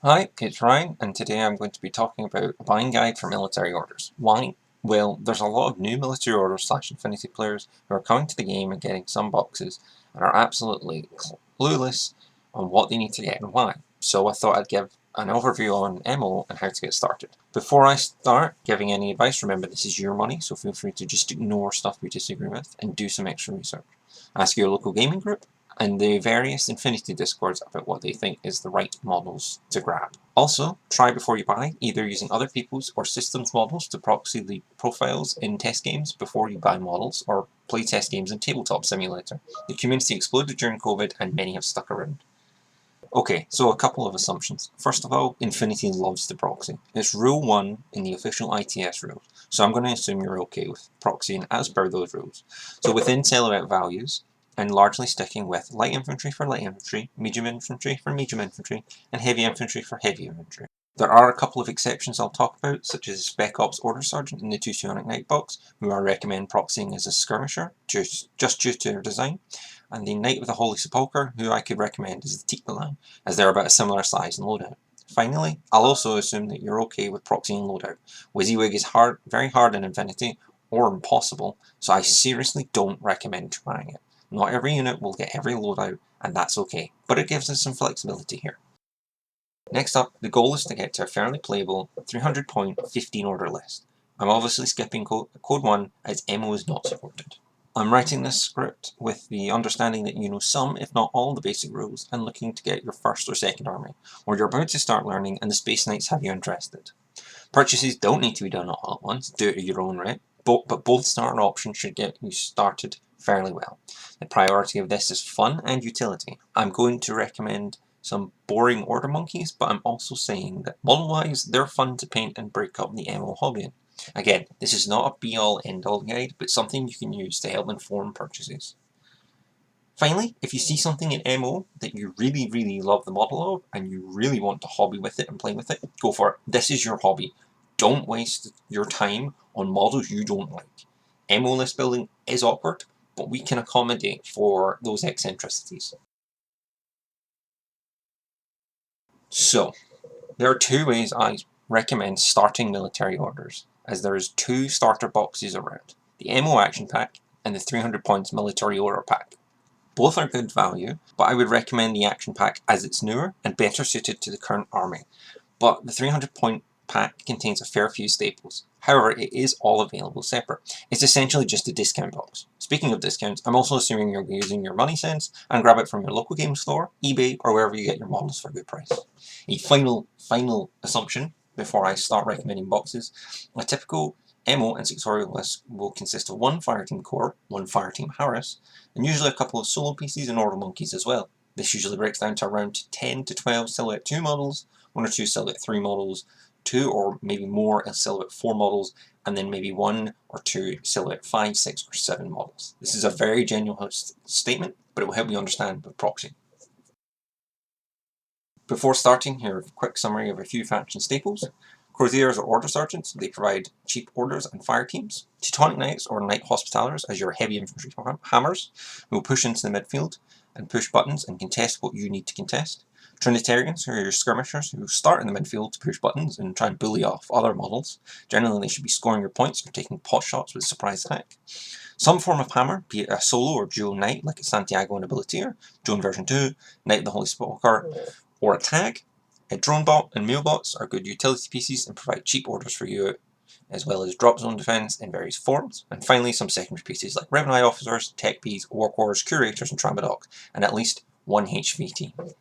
Hi, it's Ryan, and today I'm going to be talking about a buying guide for military orders. Why? Well, there's a lot of new military orders / Infinity players who are coming to the game and getting some boxes and are absolutely clueless on what they need to get and why. So I thought I'd give an overview on MO and how to get started. Before I start giving any advice, remember this is your money, so feel free to just ignore stuff we disagree with and do some extra research. Ask your local gaming group and the various Infinity Discords about what they think is the right models to grab. Also, try before you buy, either using other people's or systems models to proxy the profiles in test games before you buy models, or play test games in Tabletop Simulator. The community exploded during COVID and many have stuck around. Okay, so a couple of assumptions. First of all, Infinity loves the proxy. It's rule 1 in the official ITS rules, so I'm going to assume you're okay with proxying as per those rules. So within silhouette values, and largely sticking with light infantry for light infantry, medium infantry for medium infantry, and heavy infantry for heavy infantry. There are a couple of exceptions I'll talk about, such as Spec Ops Order Sergeant in the 2 Psionic Knight box, who I recommend proxying as a skirmisher, just due to their design, and the Knight of the Holy Sepulchre, who I could recommend as the Tikka line, as they're about a similar size and loadout. Finally, I'll also assume that you're okay with proxying loadout. WYSIWYG is very hard in Infinity, or impossible, so I seriously don't recommend trying it. Not every unit will get every loadout, and that's okay, but it gives us some flexibility here. Next up, the goal is to get to a fairly playable 300 point 15 order list. I'm obviously skipping code 1 as MO is not supported. I'm writing this script with the understanding that you know some, if not all, the basic rules and looking to get your first or second army, or you're about to start learning and the Space Knights have you interested. Purchases don't need to be done all at once, do it at your own rate, but both starter options should get you started fairly well. The priority of this is fun and utility. I'm going to recommend some boring order monkeys, but I'm also saying that model-wise, they're fun to paint and break up the MO hobby in. Again, this is not a be-all end-all guide, but something you can use to help inform purchases. Finally, if you see something in MO that you really love the model of, and you really want to hobby with it and play with it, go for it. This is your hobby. Don't waste your time on models you don't like. MO list building is awkward, but we can accommodate for those eccentricities. So, there are 2 ways I recommend starting military orders, as there is 2 starter boxes around, the MO Action Pack and the 300 points Military Order Pack. Both are good value, but I would recommend the Action Pack as it's newer and better suited to the current army. But the 300 point pack contains a fair few staples. However, it is all available separate. It's essentially just a discount box. Speaking of discounts, I'm also assuming you're using your money sense and grab it from your local game store, eBay, or wherever you get your models for a good price. A final assumption before I start recommending boxes: a typical MO and Sectorial list will consist of 1 Fireteam Core, 1 Fireteam Harris, and usually a couple of solo pieces and order monkeys as well. This usually breaks down to around 10 to 12 Silhouette 2 models, 1 or 2 Silhouette 3 models, 2 or maybe more Silhouette 4 models, and then maybe 1 or 2 Silhouette 5, 6, or 7 models. This is a very general statement, but it will help you understand with proxy. Before starting, here a quick summary of a few faction staples. Crosiers or Order Sergeants, they provide cheap orders and fire teams. Teutonic Knights or Knight Hospitalers as your heavy infantry hammers, who will push into the midfield and push buttons and contest what you need to contest. Trinitarians, who are your skirmishers, who start in the midfield to push buttons and try and bully off other models. Generally, they should be scoring your points or taking pot shots with surprise attack. Some form of hammer, be it a solo or dual knight like a Santiago and a Billetier, Drone version 2, Knight of the Holy Sepulchre, or a tag. A drone bot and mailbots are good utility pieces and provide cheap orders for you, as well as drop zone defense in various forms. And finally, some secondary pieces like Revenue officers, tech bees, warcores, curators, and Tramadoc, and at least 1 HVT.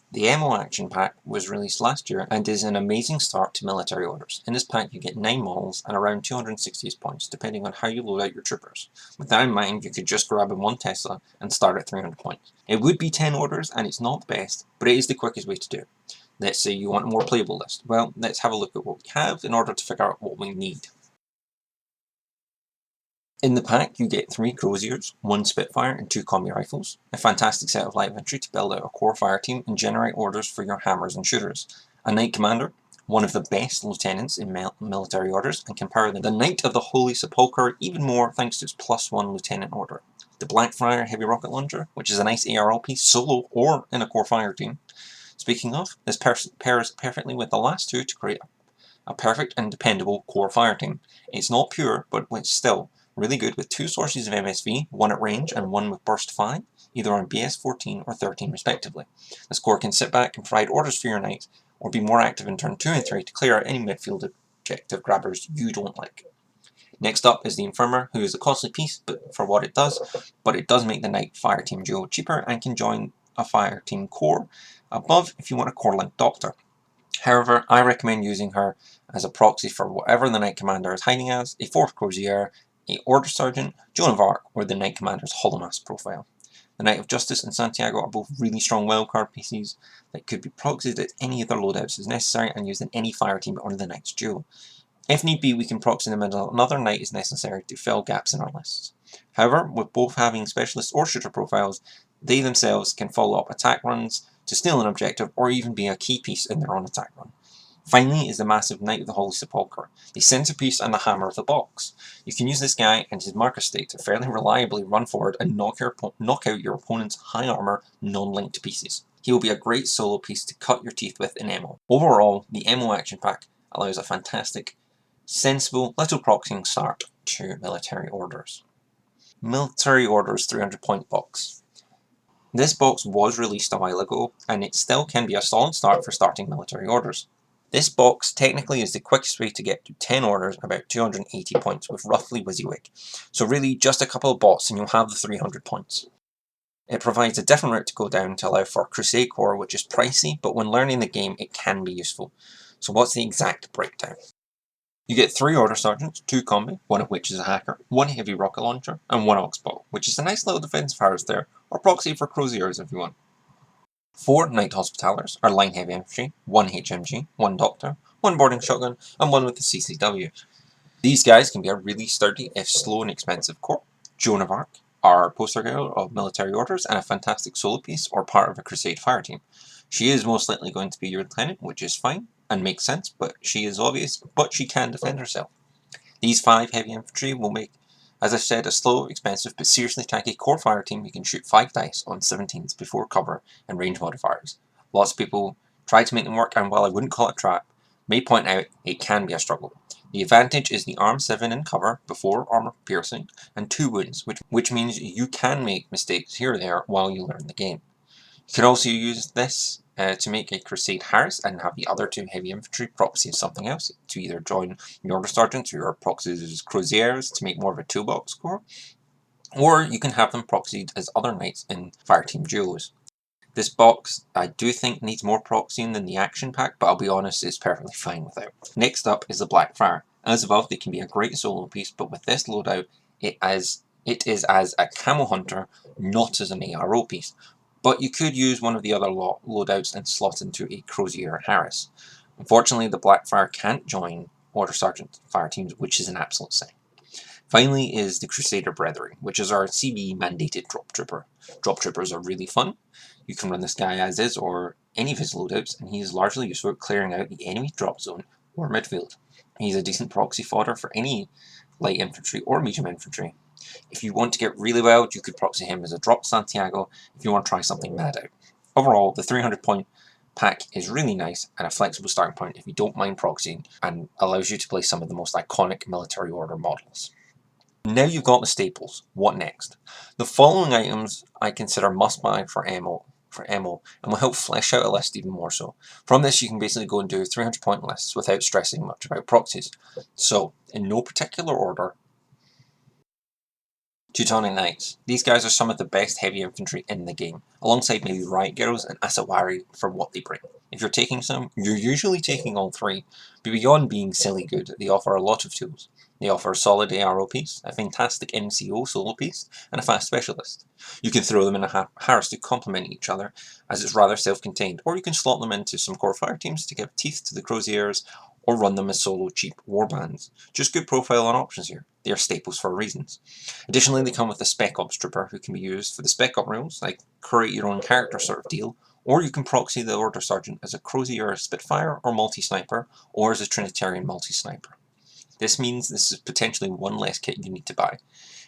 The MO Action Pack was released last year and is an amazing start to military orders. In this pack you get 9 models and around 260 points depending on how you load out your troopers. With that in mind, you could just grab a 1 Tesla and start at 300 points. It would be 10 orders and it's not the best, but it is the quickest way to do it. Let's say you want a more playable list. Well, let's have a look at what we have in order to figure out what we need. In the pack, you get 3 Crosiers, 1 Spitfire, and 2 Combi Rifles, a fantastic set of light infantry to build out a core fire team and generate orders for your hammers and shooters, a Knight Commander, one of the best lieutenants in military orders, and can power the Knight of the Holy Sepulchre even more thanks to its +1 lieutenant order. The Blackfire Heavy Rocket Launcher, which is a nice ARL piece, solo or in a core fire team. Speaking of, this pairs perfectly with the last two to create a perfect and dependable core fire team. It's not pure, but it's still really good with two sources of MSV, one at range and one with burst 5, either on BS 14 or 13 respectively. This core can sit back and provide orders for your knights, or be more active in turn 2 and 3 to clear out any midfield objective grabbers you don't like. Next up is the Infirmer, who is a costly piece for what it does, but it does make the Knight Fire Team duo cheaper and can join a Fire Team core above if you want a core-link Doctor. However, I recommend using her as a proxy for whatever the Knight Commander is hiding as, a 4th Crozier, a Order Sergeant, Joan of Arc, or the Knight Commander's Holomask profile. The Knight of Justice and Santiago are both really strong wildcard pieces that could be proxied at any other loadouts as necessary and used in any fire team under the Knight's duo. If need be, we can proxy them until another Knight is necessary to fill gaps in our lists. However, with both having specialist or shooter profiles, they themselves can follow up attack runs to steal an objective or even be a key piece in their own attack run. Finally is the massive Knight of the Holy Sepulchre, the centerpiece and the hammer of the box. You can use this guy and his marker state to fairly reliably run forward and knock out your opponent's high armor non-linked pieces. He will be a great solo piece to cut your teeth with in MO. Overall, the MO action pack allows a fantastic, sensible little proxying start to Military Orders. Military Orders 300 point box. This box was released a while ago, and it still can be a solid start for starting Military Orders. This box technically is the quickest way to get to 10 orders, about 280 points with roughly WYSIWYG. So really just a couple of bots and you'll have the 300 points. It provides a different route to go down to allow for Crusade Core, which is pricey, but when learning the game it can be useful. So what's the exact breakdown? You get 3 Order Sergeants, 2 combi, one of which is a hacker, 1 heavy rocket launcher, and 1 Oxbow, which is a nice little defensive harvest there, or proxy for Croziers if you want. 4 Knight Hospitallers are line heavy infantry, 1 HMG, 1 Doctor, 1 boarding shotgun, and 1 with the CCW. These guys can be a really sturdy, if slow and expensive core. Joan of Arc are poster girl of Military Orders and a fantastic solo piece or part of a Crusade fire team. She is most likely going to be your lieutenant, which is fine and makes sense, but she is obvious, but she can defend herself. These 5 heavy infantry will make, as I said, a slow, expensive, but seriously tanky core fire team. You can shoot 5 dice on 17s before cover and range modifiers. Lots of people try to make them work, and while I wouldn't call it a trap, may point out it can be a struggle. The advantage is the arm 7 in cover before armor piercing and 2 wounds, which means you can make mistakes here or there while you learn the game. You can also use this to make a Crusade Harris and have the other 2 heavy infantry proxy as something else, to either join the Order Sergeants or your proxies as Croziers to make more of a toolbox core, or you can have them proxied as other knights in fire team duos. This box I do think needs more proxying than the action pack, but I'll be honest, it's perfectly fine without. Next up is the Blackfire. As above, they can be a great solo piece, but with this loadout, it is as a camo hunter, not as an ARO piece. But you could use one of the other loadouts and slot into a Crozier Harris. Unfortunately, the Blackfire can't join Order Sergeant fire teams, which is an absolute sin. Finally is the Crusader Brethren, which is our CB mandated drop trooper. Drop troopers are really fun. You can run this guy as is or any of his loadouts, and he is largely useful at clearing out the enemy drop zone or midfield. He's a decent proxy fodder for any light infantry or medium infantry. If you want to get really wild, you could proxy him as a drop Santiago if you want to try something mad out. Overall, the 300 point pack is really nice and a flexible starting point if you don't mind proxying, and allows you to play some of the most iconic Military Order models. Now you've got the staples, what next? The following items I consider must-buy for MO, and will help flesh out a list even more so. From this you can basically go and do 300 point lists without stressing much about proxies. So, in no particular order, Teutonic Knights. These guys are some of the best heavy infantry in the game, alongside maybe Riot Girls and Asawari for what they bring. If you're taking some, you're usually taking all 3, but beyond being silly good, they offer a lot of tools. They offer a solid ARO piece, a fantastic MCO solo piece, and a fast specialist. You can throw them in a Harris to complement each other, as it's rather self-contained, or you can slot them into some core fire teams to give teeth to the Croziers, or run them as solo cheap warbands. Just good profile and options here. They are staples for reasons. Additionally, they come with a Spec Ops trooper who can be used for the Spec Op rules, like create your own character sort of deal, or you can proxy the Order Sergeant as a Crozier Spitfire or multi-sniper, or as a Trinitarian multi-sniper. This means this is potentially one less kit you need to buy.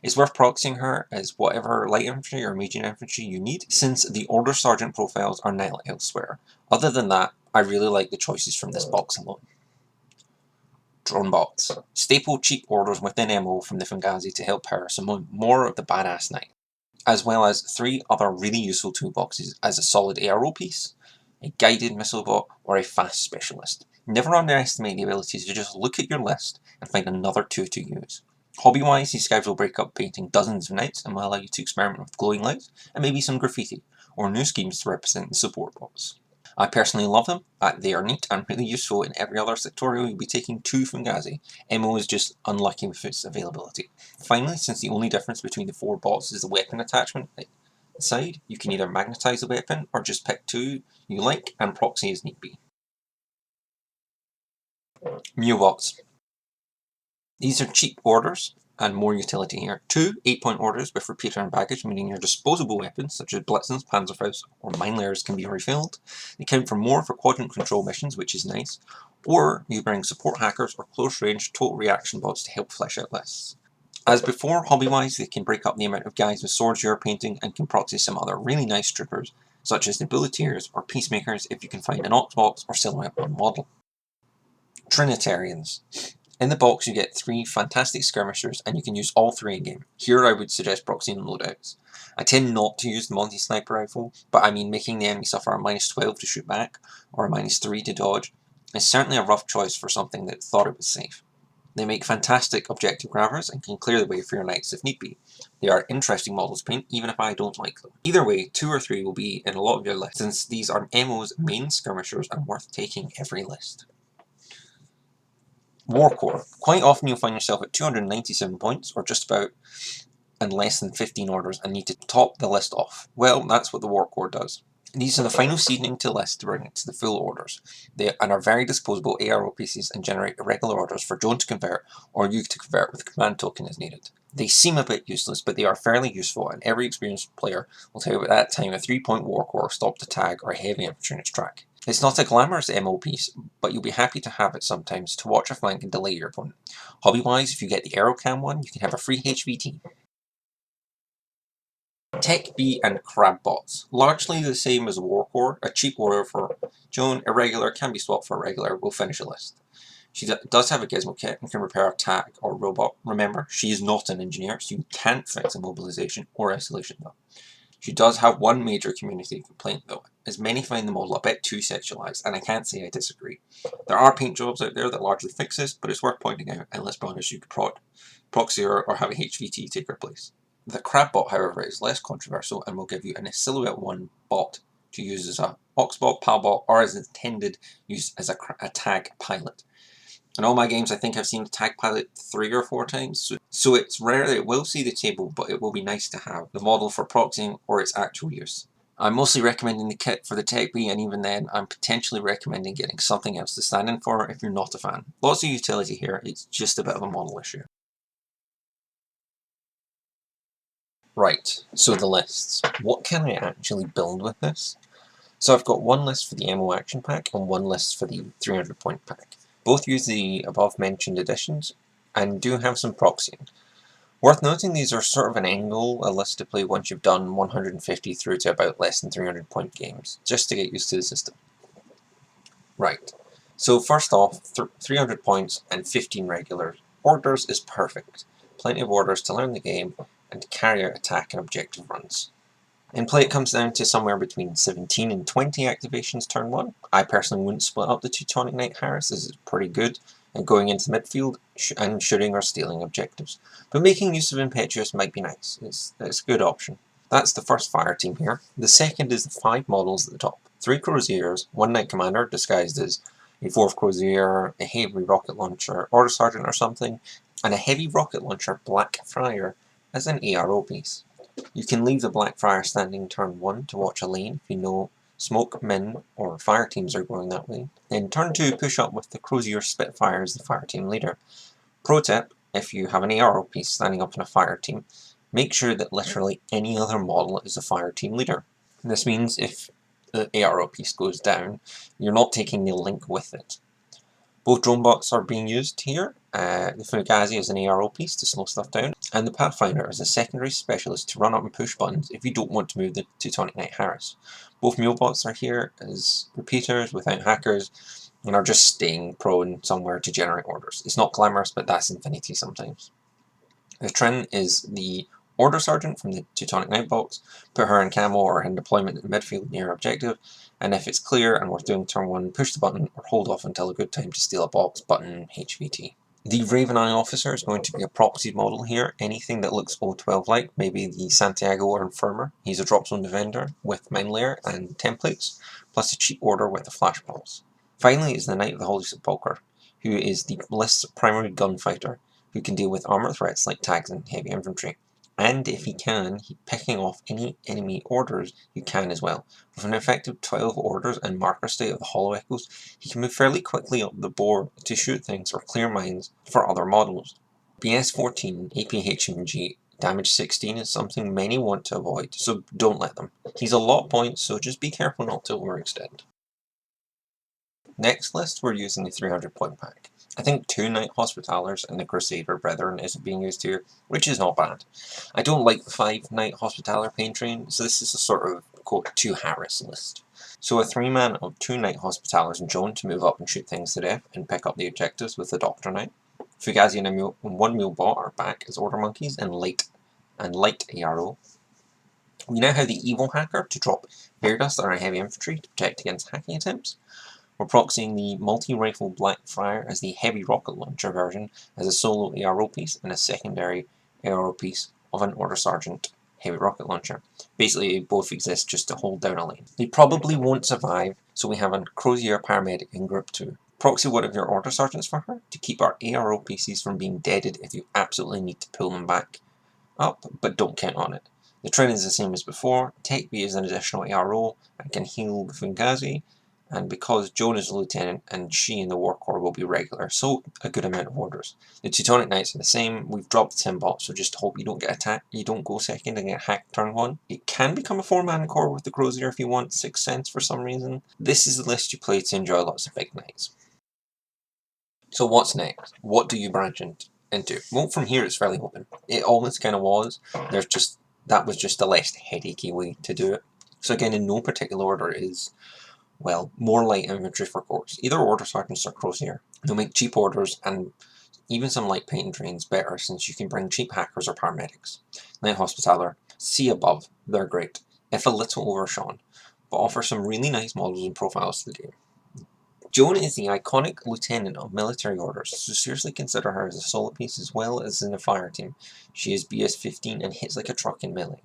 It's worth proxying her as whatever light infantry or medium infantry you need, since the Order Sergeant profiles are now elsewhere. Other than that, I really like the choices from this box alone. Drone bots. Staple cheap orders within MO from the Fugazi to help power some more of the badass knight, as well as 3 other really useful toolboxes as a solid ARO piece, a guided missile bot, or a fast specialist. Never underestimate the ability to just look at your list and find another 2 to use. Hobby-wise, these guys will break up painting dozens of knights and will allow you to experiment with glowing lights and maybe some graffiti, or new schemes to represent the support bots. I personally love them. They are neat and really useful in every other sectorial you'll be taking to Fugazi. MO is just unlucky with its availability. Finally, since the only difference between the 4 bots is the weapon attachment side, you can either magnetize the weapon or just pick 2 you like and proxy as need be. Mew bots. These are cheap orders and more utility here. 2 8-point orders with repeater and baggage, meaning your disposable weapons such as Blitzens, Panzerfaust, or Mine Layers can be refilled. They count for more for quadrant control missions, which is nice. Or you bring support hackers or close range total reaction bots to help flesh out lists. As before, hobby-wise, they can break up the amount of guys with swords you're painting and can proxy some other really nice troopers, such as the Bulleteers or Peacemakers if you can find an Ox box or Silhouette 1 model. Trinitarians. In the box you get 3 fantastic skirmishers and you can use all 3 in-game. Here I would suggest proxying loadouts. I tend not to use the Monty Sniper Rifle, but I mean making the enemy suffer a -12 to shoot back, or a -3 to dodge, is certainly a rough choice for something that thought it was safe. They make fantastic objective grabbers and can clear the way for your knights if need be. They are interesting models to paint, even if I don't like them. Either way, 2 or 3 will be in a lot of your lists, since these are MO's main skirmishers and worth taking every list. War Core. Quite often you'll find yourself at 297 points, or just about, and less than 15 orders, and need to top the list off. Well, that's what the War Core does. These are the final seasoning to the list to bring it to the full orders. They are very disposable ARO pieces and generate irregular orders for Joan to convert, or you to convert with command token as needed. They seem a bit useless, but they are fairly useful, and every experienced player will tell you at that time a 3-point War Core stopped a tag or a heavy infantry in its track. It's not a glamorous MO piece, but you'll be happy to have it sometimes to watch a flank and delay your opponent. Hobby-wise, if you get the Aerocam one, you can have a free HVT. Tech B and Crab bots. Largely the same as War Core, a cheap order for Joan, irregular, can be swapped for a regular, will finish a list. She does have a gizmo kit and can repair a tag or robot. Remember, she is not an engineer, so you can't fix immobilization or isolation though. She does have one major community complaint though, as many find the model a bit too sexualized, and I can't say I disagree. There are paint jobs out there that largely fix this, but it's worth pointing out, and let's be honest, you could proxy her or have a HVT take her place. The Crab bot, however, is less controversial and will give you a Silhouette 1 bot to use as a Ox bot, Pal bot, or as intended, used as a tag pilot. In all my games, I think I've seen the tag pilot 3 or 4 times, so it's rare that it will see the table, but it will be nice to have the model for proxying or its actual use. I'm mostly recommending the kit for the Tech B, and even then, I'm potentially recommending getting something else to stand in for if you're not a fan. Lots of utility here, it's just a bit of a model issue. Right, so the lists. What can I actually build with this? So I've got one list for the MO Action Pack and one list for the 300 point pack. Both use the above mentioned additions and do have some proxying. Worth noting, these are sort of an angle, a list to play once you've done 150 through to about less than 300 point games, just to get used to the system. Right, so first off, 300 points and 15 regular orders is perfect. Plenty of orders to learn the game and to carry out attack and objective runs. In play it comes down to somewhere between 17 and 20 activations turn 1. I personally wouldn't split up the Teutonic Knight Harris, as it's pretty good at going into midfield and shooting or stealing objectives. But making use of Impetuous might be nice, it's a good option. That's the first fire team here. The second is the 5 models at the top. 3 Croziers, 1 Knight Commander disguised as a 4th Crozier, a heavy rocket launcher, Order Sergeant or something, and a heavy rocket launcher Black Friar as an ARO piece. You can leave the Blackfriar standing turn 1 to watch a lane if you know Smoke, Min, or fire teams are going that way. Then turn 2 push up with the Crozier Spitfire as the fire team leader. Pro tip, if you have an ARO piece standing up in a fire team, make sure that literally any other model is a fire team leader. This means if the ARO piece goes down, you're not taking the link with it. Both drone bots are being used here. The Fugazi is an ARO piece to slow stuff down, And the Pathfinder is a secondary specialist to run up and push buttons if you don't want to move the Teutonic Knight Harris. Both Mulebots are here as repeaters without hackers, and are just staying prone somewhere to generate orders. It's not glamorous, but that's Infinity sometimes. The Trin is the Order Sergeant from the Teutonic Knight box. Put her in camo or in deployment in midfield near objective, and if it's clear and worth doing turn 1, push the button or hold off until a good time to steal a box, button, HVT. The Raven Eye Officer is going to be a proxy model here, anything that looks O12-like, maybe the Santiago or Infirmer. He's a drop zone defender with Mind Layer and templates, plus a cheap order with a Flash Pulse. Finally is the Knight of the Holy Sepulchre, who is the list's primary gunfighter, who can deal with armor threats like tags and heavy infantry. And if he can, picking off any enemy orders, you can as well. With an effective 12 orders and marker state of the Hollow Echoes, he can move fairly quickly up the board to shoot things or clear mines for other models. BS 14, APHMG, damage 16 is something many want to avoid, so don't let them. He's a lot of points, so just be careful not to overextend. Next list, we're using the 300 point pack. I think 2 Knight Hospitallers and the Crusader Brethren is being used here, which is not bad. I don't like the 5 Knight Hospitaller Pain Train, so this is a sort of, quote, 2 Harris list. So a 3-man of 2 Knight Hospitallers and Joan to move up and shoot things to death and pick up the objectives with the Doctor Knight. Fugazi and 1 Mulebot are back as Order Monkeys and light ARO. We now have the Evil Hacker to drop Bear Dust on our heavy infantry to protect against hacking attempts. We're proxying the multi-rifle Blackfriar as the heavy rocket launcher version as a solo ARO piece and a secondary ARO piece of an Order Sergeant heavy rocket launcher. Basically, both exist just to hold down a lane. They probably won't survive, so we have a Crozier Paramedic in Group 2. Proxy one of your Order Sergeants for her to keep our ARO pieces from being deaded if you absolutely need to pull them back up, but don't count on it. The Trin is the same as before. Tech B is an additional ARO and can heal the Fugazi, and because Joan is a lieutenant and she in the War Corps will be regular, so a good amount of orders. The Teutonic Knights are the same. We've dropped the Timbot, so just hope you don't get attacked, you don't go second and get hacked turn 1. It can become a 4-man corps with the Crozier if you want 6 cents for some reason. This is the list you play to enjoy lots of big knights. So what's next? What do you branch into? Well, from here it's fairly open. It always kind of was. That was just a less headachy way to do it. So again, in no particular order is, well, more light infantry for corps. Either Order Sergeants or Crozier. They'll make cheap orders and even some light paint trains better since you can bring cheap hackers or paramedics. Knight Hospitaller, see above, they're great, if a little overshone, but offer some really nice models and profiles to the game. Joan is the iconic lieutenant of military orders, so seriously consider her as a solo piece as well as in a fire team. She is BS 15 and hits like a truck in melee.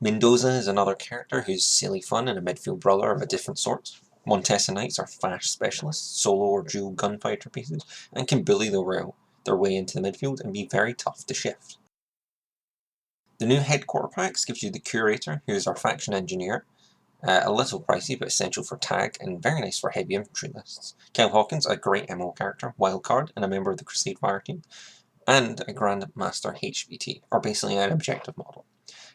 Mendoza is another character who's silly fun and a midfield brawler of a different sort. Montesa Knights are fast specialists, solo or dual gunfighter pieces, and can bully their way into the midfield and be very tough to shift. The new headquarter packs gives you the Curator, who is our faction engineer, a little pricey but essential for tag and very nice for heavy infantry lists. Kyle Hawkins, a great MO character, wildcard, and a member of the Crusade Fire team, and a Grandmaster HVT, or basically an objective model.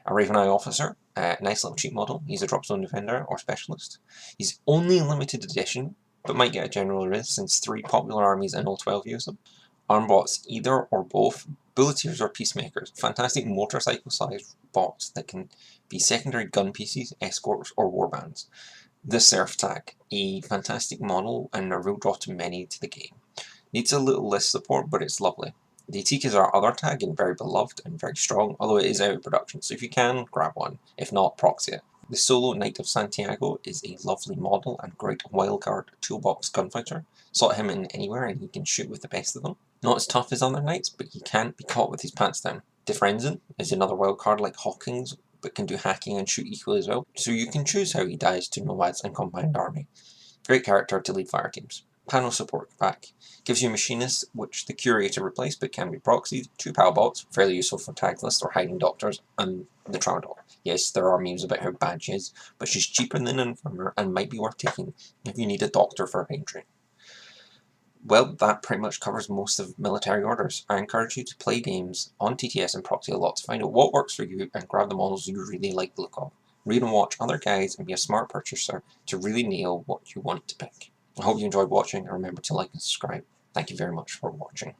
A Raven Eye Officer, a nice little cheap model. He's a drop zone defender or specialist. He's only limited edition, but might get a general riz since 3 popular armies in all 12 use them. Armbots, either or both, bulleteers or peacemakers, fantastic motorcycle-sized bots that can be secondary gun pieces, escorts, or warbands. The Serf Tag, a fantastic model and a real draw to many to the game. Needs a little list support, but it's lovely. The Atik is our other tag and very beloved and very strong, although it is out of production, so if you can, grab one. If not, proxy it. The solo Knight of Santiago is a lovely model and great wildcard toolbox gunfighter. Slot him in anywhere and he can shoot with the best of them. Not as tough as other knights, but he can't be caught with his pants down. Defrenzen is another wildcard like Hawkins, but can do hacking and shoot equally as well, so you can choose how he dies to nomads and combined army. Great character to lead fire teams. Panel support pack. Gives you Machinists, which the Curator replaced but can be proxied, 2 Palbots, fairly useful for tag lists or hiding doctors, and the Tramadol. Yes, there are memes about how bad she is, but she's cheaper than an Infirmer and might be worth taking if you need a doctor for a pain train. Well, that pretty much covers most of military orders. I encourage you to play games on TTS and proxy a lot to find out what works for you and grab the models you really like the look of. Read and watch other guides and be a smart purchaser to really nail what you want to pick. I hope you enjoyed watching and remember to like and subscribe. Thank you very much for watching.